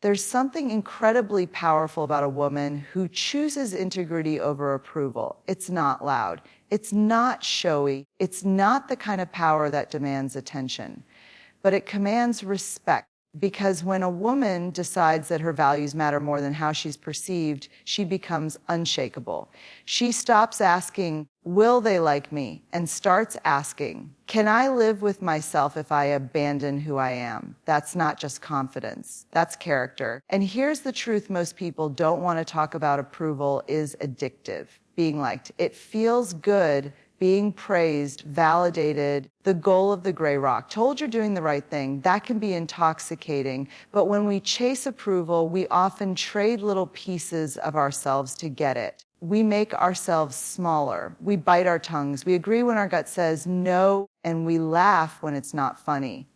There's something incredibly powerful about a woman who chooses integrity over approval. It's not loud. It's not showy. It's not the kind of power that demands attention, but it commands respect. Because when a woman decides that her values matter more than how she's perceived, she becomes unshakable. She stops asking, will they like me? And starts asking, can I live with myself if I abandon who I am? That's not just confidence, that's character. And here's the truth most people don't want to talk about: approval is addictive. Being liked, it feels good. Being praised, validated, the goal of the gray rock, told you're doing the right thing, that can be intoxicating. But when we chase approval, we often trade little pieces of ourselves to get it. We make ourselves smaller. We bite our tongues. We agree when our gut says no, and we laugh when it's not funny,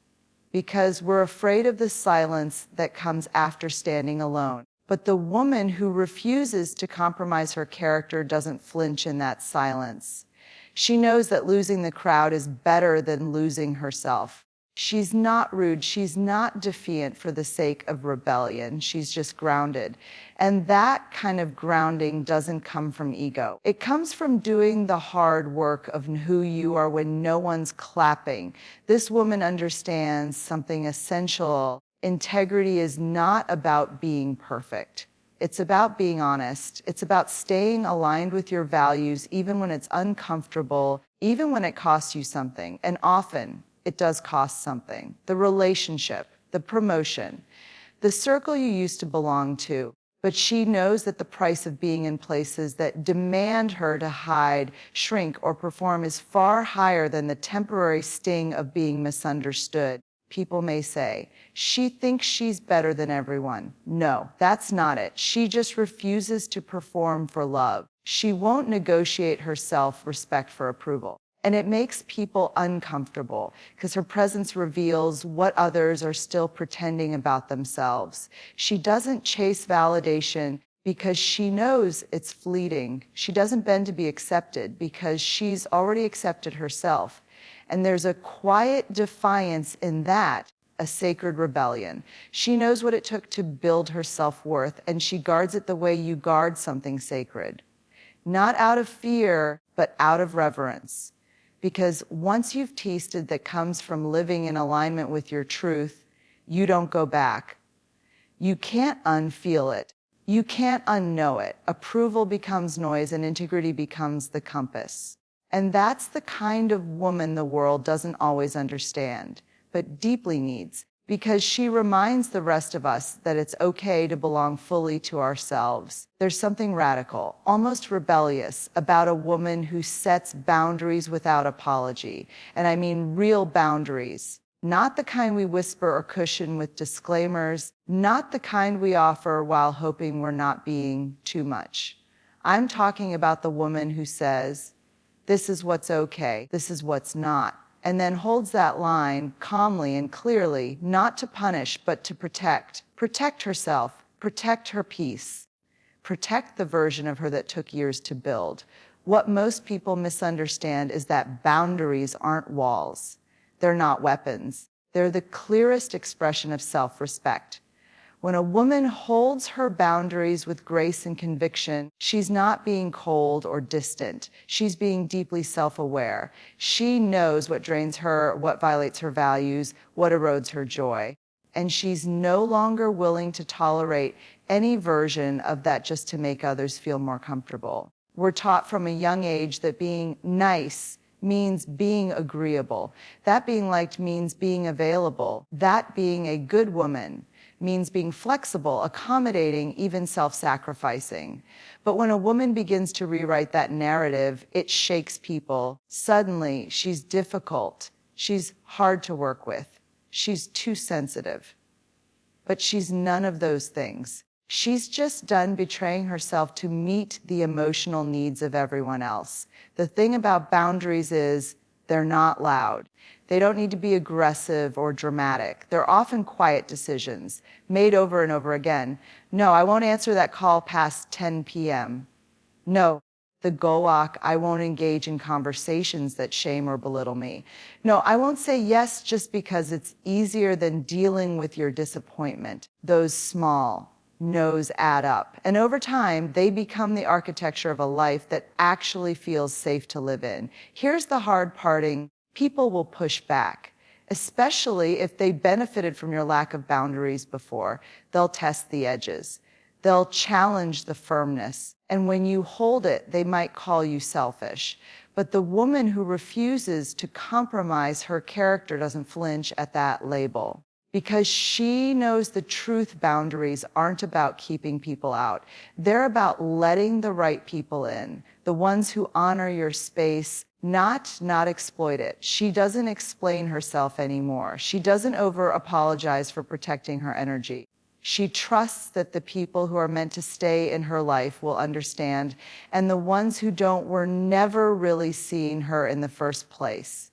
because we're afraid of the silence that comes after standing alone. But the woman who refuses to compromise her character doesn't flinch in that silence. She knows that losing the crowd is better than losing herself. She's not rude. She's not defiant for the sake of rebellion. She's just grounded. And that kind of grounding doesn't come from ego. It comes from doing the hard work of who you are when no one's clapping. This woman understands something essential. Integrity is not about being perfect. It's about being honest. It's about staying aligned with your values, even when it's uncomfortable, even when it costs you something. And often it does cost something. The relationship, the promotion, the circle you used to belong to. But she knows that the price of being in places that demand her to hide, shrink, or perform is far higher than the temporary sting of being misunderstood. People may say, she thinks she's better than everyone. No, that's not it. She just refuses to perform for love. She won't negotiate her self-respect for approval. And it makes people uncomfortable because her presence reveals what others are still pretending about themselves. She doesn't chase validation because she knows it's fleeting. She doesn't bend to be accepted because she's already accepted herself. And there's a quiet defiance in that, a sacred rebellion. She knows what it took to build her self-worth, and she guards it the way you guard something sacred. Not out of fear, but out of reverence. Because once you've tasted that comes from living in alignment with your truth, you don't go back. You can't unfeel it. You can't unknow it. Approval becomes noise, and integrity becomes the compass. And that's the kind of woman the world doesn't always understand, but deeply needs, because she reminds the rest of us that it's okay to belong fully to ourselves. There's something radical, almost rebellious, about a woman who sets boundaries without apology. And I mean real boundaries. Not the kind we whisper or cushion with disclaimers, not the kind we offer while hoping we're not being too much. I'm talking about the woman who says, this is what's okay, this is what's not, and then holds that line calmly and clearly, not to punish, but to protect. Protect herself, protect her peace, protect the version of her that took years to build. What most people misunderstand is that boundaries aren't walls. They're not weapons. They're the clearest expression of self-respect. When a woman holds her boundaries with grace and conviction, she's not being cold or distant. She's being deeply self-aware. She knows what drains her, what violates her values, what erodes her joy. And she's no longer willing to tolerate any version of that just to make others feel more comfortable. We're taught from a young age that being nice means being agreeable. That being liked means being available. That being a good woman means being flexible, accommodating, even self-sacrificing. But when a woman begins to rewrite that narrative, it shakes people. Suddenly, she's difficult. She's hard to work with. She's too sensitive. But she's none of those things. She's just done betraying herself to meet the emotional needs of everyone else. The thing about boundaries is they're not loud. They don't need to be aggressive or dramatic. They're often quiet decisions, made over and over again. No, I won't answer that call past 10 p.m. No, The Gowak, I won't engage in conversations that shame or belittle me. No, I won't say yes just because it's easier than dealing with your disappointment. Those small no's add up. And over time, they become the architecture of a life that actually feels safe to live in. Here's the hard parting. People will push back, especially if they benefited from your lack of boundaries before. They'll test the edges. They'll challenge the firmness. And when you hold it, they might call you selfish. But the woman who refuses to compromise her character doesn't flinch at that label, because she knows the truth. Boundaries aren't about keeping people out. They're about letting the right people in, the ones who honor your space, not exploit it. She doesn't explain herself anymore. She doesn't over-apologize for protecting her energy. She trusts that the people who are meant to stay in her life will understand, and the ones who don't were never really seeing her in the first place.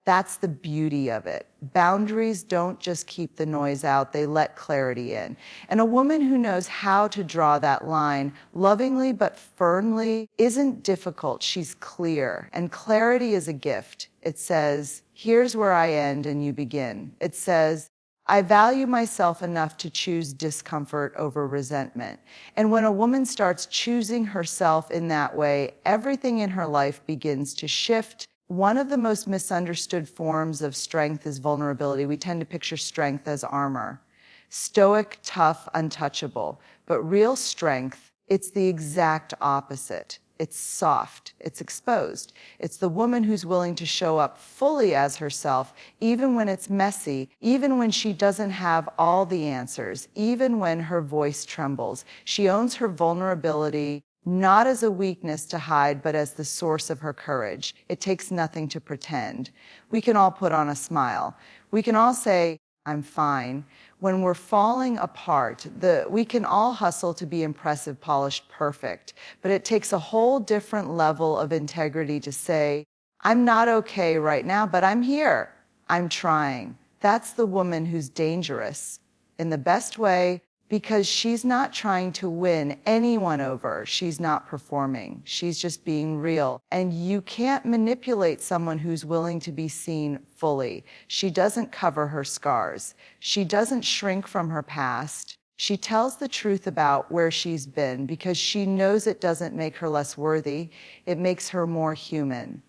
That's the beauty of it. Boundaries don't just keep the noise out, they let clarity in. And a woman who knows how to draw that line lovingly but firmly isn't difficult, she's clear. And clarity is a gift. It says, here's where I end and you begin. It says, I value myself enough to choose discomfort over resentment. And when a woman starts choosing herself in that way, everything in her life begins to shift. One of the most misunderstood forms of strength is vulnerability. We tend to picture strength as armor. Stoic, tough, untouchable. But real strength, it's the exact opposite. It's soft, it's exposed. It's the woman who's willing to show up fully as herself, even when it's messy, even when she doesn't have all the answers, even when her voice trembles. She owns her vulnerability, not as a weakness to hide, but as the source of her courage. It takes nothing to pretend. We can all put on a smile. We can all say, I'm fine. When we're falling apart, we can all hustle to be impressive, polished, perfect, but it takes a whole different level of integrity to say, I'm not okay right now, but I'm here. I'm trying. That's the woman who's dangerous in the best way, because she's not trying to win anyone over. She's not performing. She's just being real. And you can't manipulate someone who's willing to be seen fully. She doesn't cover her scars. She doesn't shrink from her past. She tells the truth about where she's been because she knows it doesn't make her less worthy. It makes her more human.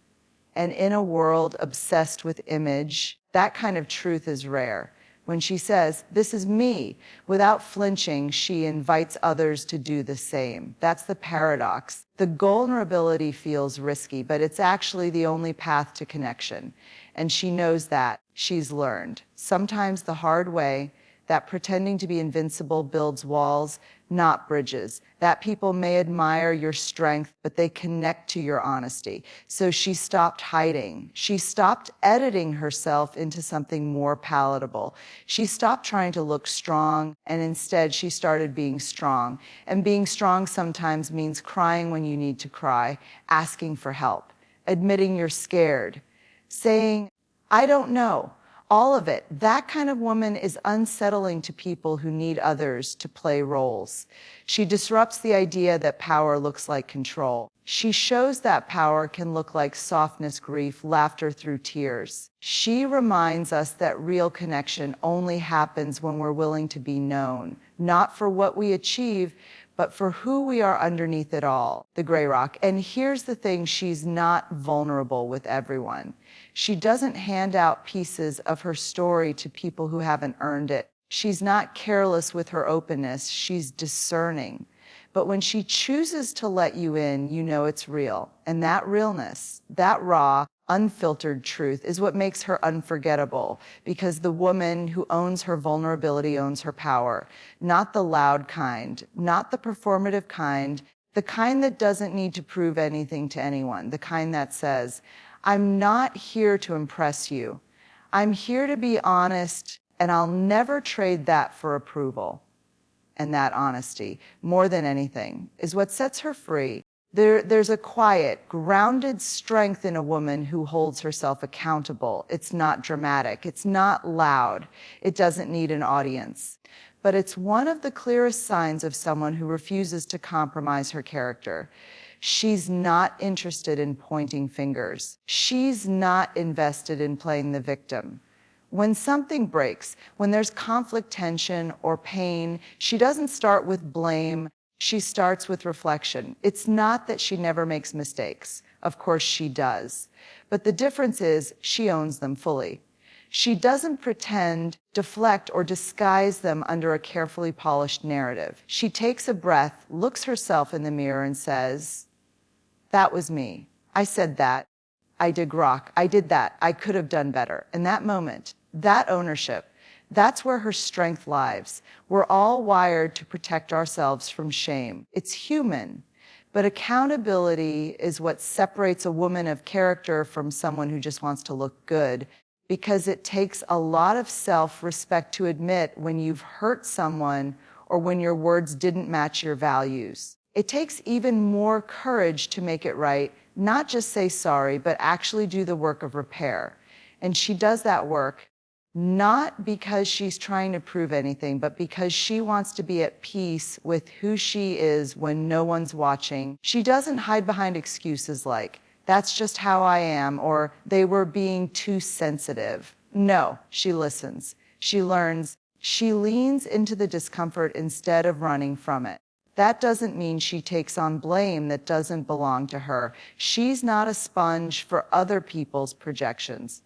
And in a world obsessed with image, that kind of truth is rare. When she says, this is me, without flinching, she invites others to do the same. That's the paradox. The vulnerability feels risky, but it's actually the only path to connection. And she knows that. She's learned, sometimes the hard way, that pretending to be invincible builds walls, not bridges. That people may admire your strength, but they connect to your honesty. So she stopped hiding. She stopped editing herself into something more palatable. She stopped trying to look strong, and instead she started being strong. And being strong sometimes means crying when you need to cry, asking for help, admitting you're scared, saying, I don't know. All of it. That kind of woman is unsettling to people who need others to play roles. She disrupts the idea that power looks like control. She shows that power can look like softness, grief, laughter through tears. She reminds us that real connection only happens when we're willing to be known, not for what we achieve, but for who we are underneath it all, the gray rock. And here's the thing, she's not vulnerable with everyone. She doesn't hand out pieces of her story to people who haven't earned it. She's not careless with her openness, she's discerning. But when she chooses to let you in, you know it's real. And that realness, that raw, unfiltered truth is what makes her unforgettable, because the woman who owns her vulnerability owns her power. Not the loud kind, not the performative kind, the kind that doesn't need to prove anything to anyone, the kind that says, I'm not here to impress you. I'm here to be honest, and I'll never trade that for approval. And that honesty, more than anything, is what sets her free. There's a quiet, grounded strength in a woman who holds herself accountable. It's not dramatic. It's not loud. It doesn't need an audience. But it's one of the clearest signs of someone who refuses to compromise her character. She's not interested in pointing fingers. She's not invested in playing the victim. When something breaks, when there's conflict, tension, or pain, she doesn't start with blame. She starts with reflection. It's not that she never makes mistakes. Of course she does. But the difference is she owns them fully. She doesn't pretend, deflect, or disguise them under a carefully polished narrative. She takes a breath, looks herself in the mirror, and says, "That was me. I said that. I did rock. I did that. I could have done better." In that moment, that ownership, that's where her strength lies. We're all wired to protect ourselves from shame. It's human. But accountability is what separates a woman of character from someone who just wants to look good, because it takes a lot of self-respect to admit when you've hurt someone or when your words didn't match your values. It takes even more courage to make it right, not just say sorry, but actually do the work of repair. And she does that work not because she's trying to prove anything, but because she wants to be at peace with who she is when no one's watching. She doesn't hide behind excuses like, "That's just how I am," or "They were being too sensitive." No, she listens. She learns. She leans into the discomfort instead of running from it. That doesn't mean she takes on blame that doesn't belong to her. She's not a sponge for other people's projections.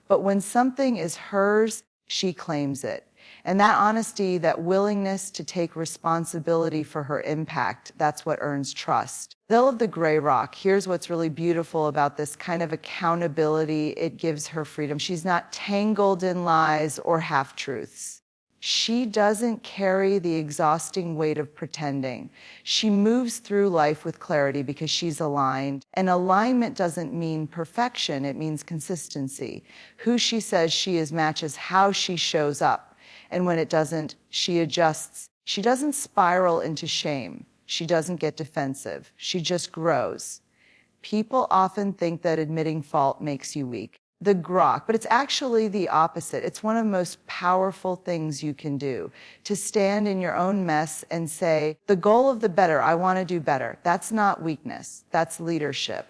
But when something is hers, she claims it. And that honesty, that willingness to take responsibility for her impact, that's what earns trust. Bill of the Gray Rock, here's what's really beautiful about this kind of accountability. It gives her freedom. She's not tangled in lies or half-truths. She doesn't carry the exhausting weight of pretending. She moves through life with clarity because she's aligned. And alignment doesn't mean perfection, it means consistency. Who she says she is matches how she shows up. And when it doesn't, she adjusts. She doesn't spiral into shame. She doesn't get defensive. She just grows. People often think that admitting fault makes you weak. The grok, but it's actually the opposite. It's one of the most powerful things you can do, to stand in your own mess and say, the goal of the better, I want to do better. That's not weakness. That's leadership.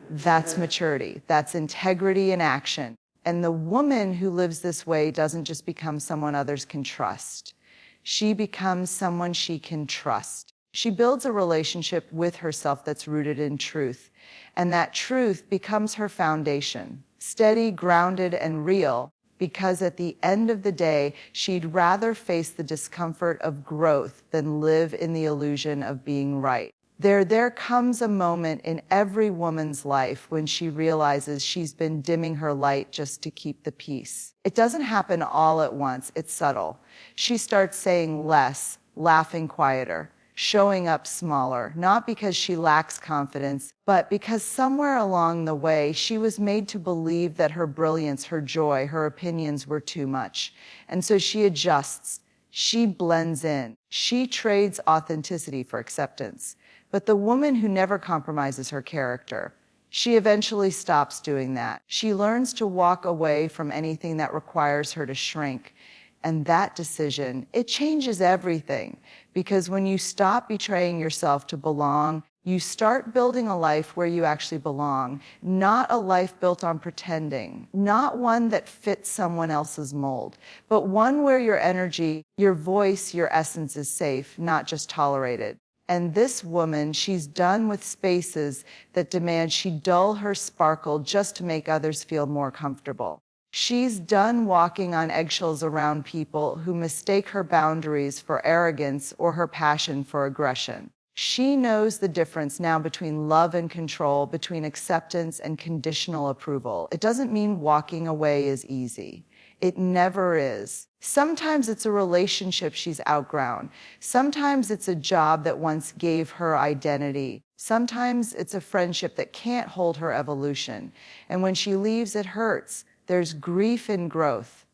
That's maturity. That's integrity in action. And the woman who lives this way doesn't just become someone others can trust. She becomes someone she can trust. She builds a relationship with herself that's rooted in truth. And that truth becomes her foundation. Steady, grounded, and real, because at the end of the day, she'd rather face the discomfort of growth than live in the illusion of being right. There comes a moment in every woman's life when she realizes she's been dimming her light just to keep the peace. It doesn't happen all at once, it's subtle. She starts saying less, laughing quieter, showing up smaller, not because she lacks confidence, but because somewhere along the way, she was made to believe that her brilliance, her joy, her opinions were too much. And so she adjusts, she blends in, she trades authenticity for acceptance. But the woman who never compromises her character, she eventually stops doing that. She learns to walk away from anything that requires her to shrink. And that decision, it changes everything. Because when you stop betraying yourself to belong, you start building a life where you actually belong, not a life built on pretending, not one that fits someone else's mold, but one where your energy, your voice, your essence is safe, not just tolerated. And this woman, she's done with spaces that demand she dull her sparkle just to make others feel more comfortable. She's done walking on eggshells around people who mistake her boundaries for arrogance or her passion for aggression. She knows the difference now between love and control, between acceptance and conditional approval. It doesn't mean walking away is easy. It never is. Sometimes it's a relationship she's outgrown. Sometimes it's a job that once gave her identity. Sometimes it's a friendship that can't hold her evolution. And when she leaves, it hurts. There's grief in growth.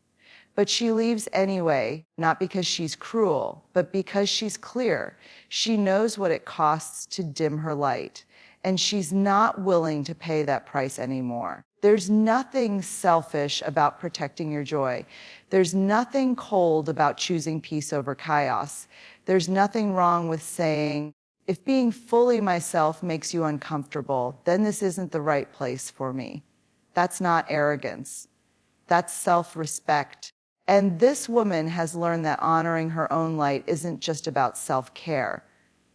But she leaves anyway, not because she's cruel, but because she's clear. She knows what it costs to dim her light, and she's not willing to pay that price anymore. There's nothing selfish about protecting your joy. There's nothing cold about choosing peace over chaos. There's nothing wrong with saying, If being fully myself makes you uncomfortable, then this isn't the right place for me. That's not arrogance. That's self-respect. And this woman has learned that honoring her own light isn't just about self-care.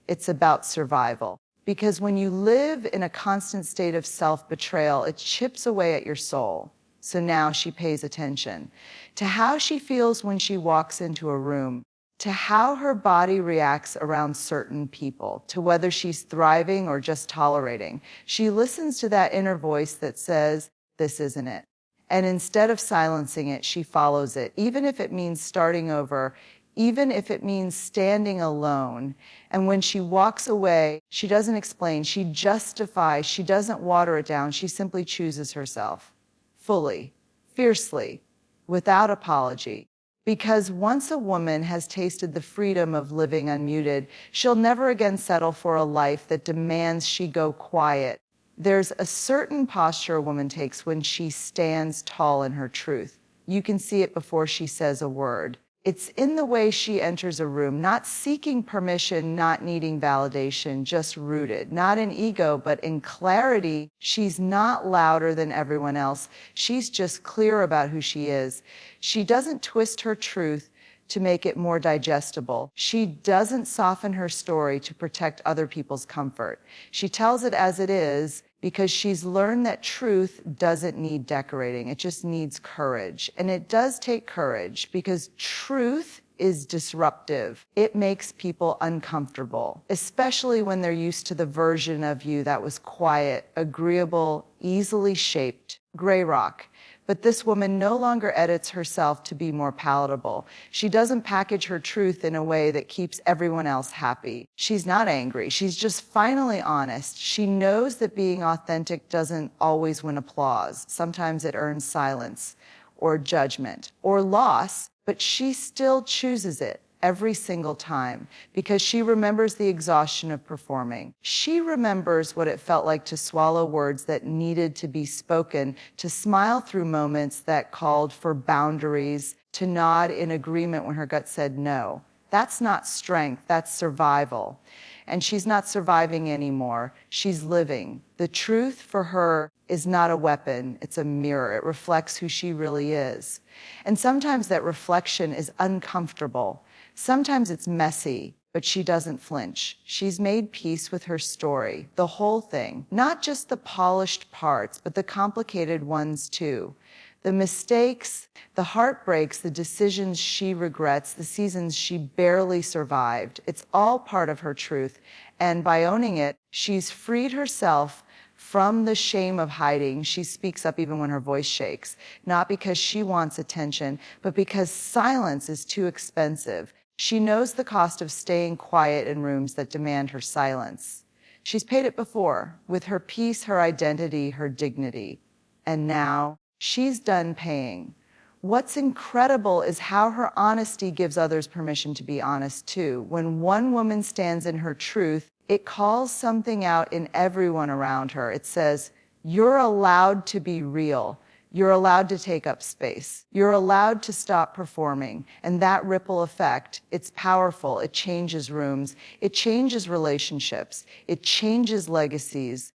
It's about survival. Because when you live in a constant state of self-betrayal, it chips away at your soul. So now she pays attention to how she feels when she walks into a room, to how her body reacts around certain people, to whether she's thriving or just tolerating. She listens to that inner voice that says, "This isn't it." And instead of silencing it, she follows it, even if it means starting over, even if it means standing alone. And when she walks away, she doesn't explain, she justifies, she doesn't water it down, she simply chooses herself, fully, fiercely, without apology. Because once a woman has tasted the freedom of living unmuted, she'll never again settle for a life that demands she go quiet. There's a certain posture a woman takes when she stands tall in her truth. You can see it before she says a word. It's in the way she enters a room, not seeking permission, not needing validation, just rooted, not in ego, but in clarity. She's not louder than everyone else. She's just clear about who she is. She doesn't twist her truth to make it more digestible. She doesn't soften her story to protect other people's comfort. She tells it as it is because she's learned that truth doesn't need decorating. It just needs courage. And it does take courage because truth is disruptive. It makes people uncomfortable, especially when they're used to the version of you that was quiet, agreeable, easily shaped, gray rock. But this woman no longer edits herself to be more palatable. She doesn't package her truth in a way that keeps everyone else happy. She's not angry. She's just finally honest. She knows that being authentic doesn't always win applause. Sometimes it earns silence or judgment or loss, but she still chooses it every single time because she remembers the exhaustion of performing. She remembers what it felt like to swallow words that needed to be spoken, to smile through moments that called for boundaries, to nod in agreement when her gut said no. That's not strength, that's survival. And she's not surviving anymore, she's living. The truth for her is not a weapon, it's a mirror. It reflects who she really is. And sometimes that reflection is uncomfortable. Sometimes it's messy, but she doesn't flinch. She's made peace with her story, the whole thing, not just the polished parts, but the complicated ones too. The mistakes, the heartbreaks, the decisions she regrets, the seasons she barely survived. It's all part of her truth. And by owning it, she's freed herself from the shame of hiding. She speaks up even when her voice shakes, not because she wants attention, but because silence is too expensive. She knows the cost of staying quiet in rooms that demand her silence. She's paid it before, with her peace, her identity, her dignity. And now, she's done paying. What's incredible is how her honesty gives others permission to be honest too. When one woman stands in her truth, it calls something out in everyone around her. It says, "You're allowed to be real. You're allowed to take up space. You're allowed to stop performing." And that ripple effect, it's powerful. It changes rooms. It changes relationships. It changes legacies.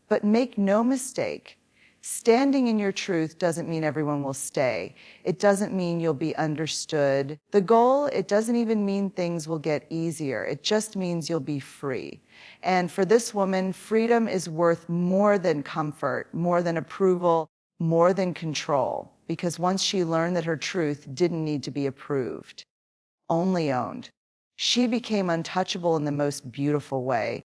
But make no mistake, standing in your truth doesn't mean everyone will stay. It doesn't mean you'll be understood. The goal, it doesn't even mean things will get easier. It just means you'll be free. And for this woman, freedom is worth more than comfort, more than approval, more than control, because once she learned that her truth didn't need to be approved, only owned, she became untouchable in the most beautiful way.